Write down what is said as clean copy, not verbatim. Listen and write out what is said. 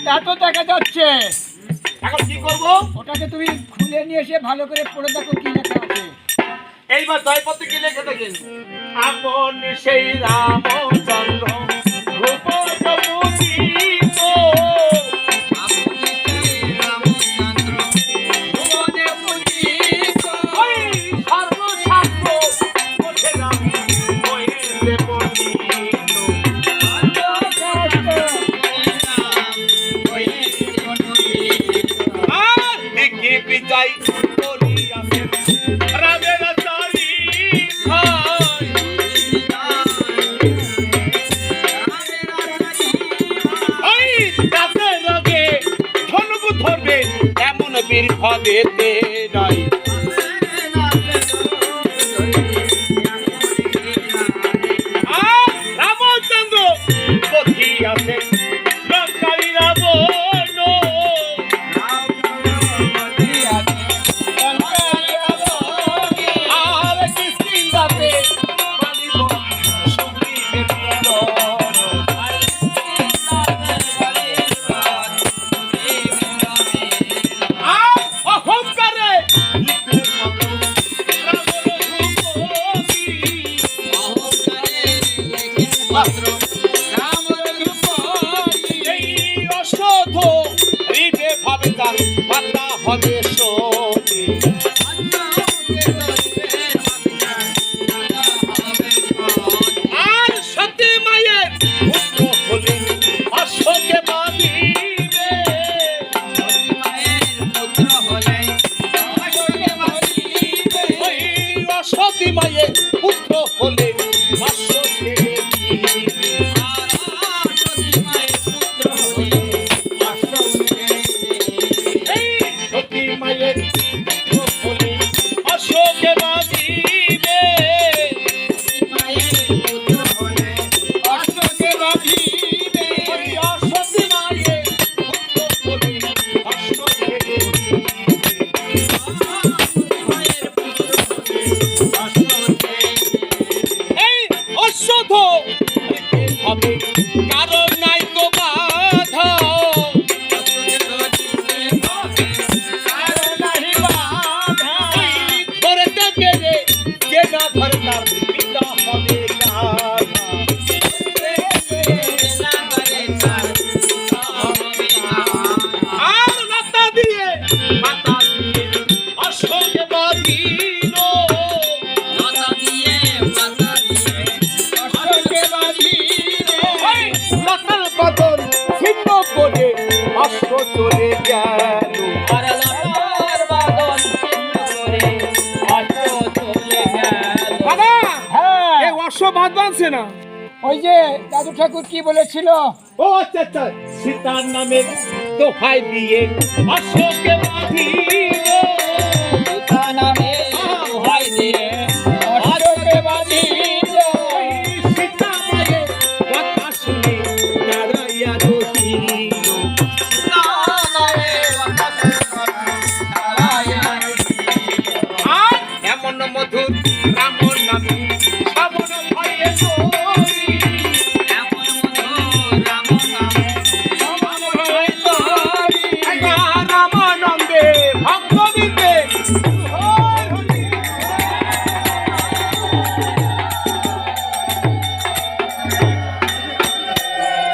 তা তো দেখা যাচ্ছে। এখন কি করব? ওটাকে তুমি খুলে নিয়ে এসে ভালো করে পড়ে দেখো কি লেখা আছে। এইবার জয়পত্রে কি লেখা দেখেন? আপন সেই রামচন্দ্র রূপসমুদিত, ওই সর্বশাস্ত্র পথে রাম হয়েছে পণ্ডিত। আর দেখে বিজয় করিয়াছেন রামের চারি ভাই। ওই রাতে রগে ধনুক ধরবে এমন বীর হবেতে নাই। আর রামচন্দ্র বধিয়াছেন লঙ্কারি রাবণ। আর কিষ্কিন্ধাতে বালিব সুগ্রীবের মিলন। আর অহংকারে লিখলেন মতো রাবণ রূপবতী। এই অসধ হৃদে ভাবে তার মাতা হবে সতী। আর সতী মায়ের পুত্র হলেন অশ্বকে বাঁধিবে। ওই অসতী মায়ের পুত্র হলেন অশ্বকে বাঁধিবে। এই সতী মায়ের পুত্র হলেন অশ্বকে বাঁধিবে। ওই অসতী মায়ের পুত্র হলেন অশ্বকে এই অশ্বধ হবে কারণ নাই তো বাধা। ধরতে পেরে যে না ধরে তার পিতা হবে গাধা। আর মাতা দিয়ে অশ্বকে বাঁধিল। ওই মাতার বদন ছিন্ন করে অশ্ব চলে গেল। দাদা, হ্যাঁ এই অশ্ব বাদ বাঁধছে না। ওই যে দাদু ঠাকুর কি বলেছিল? ও আচ্ছা আচ্ছা, সীতার নামে দোহাই দিয়ে অশ্বকে বাঁধিল।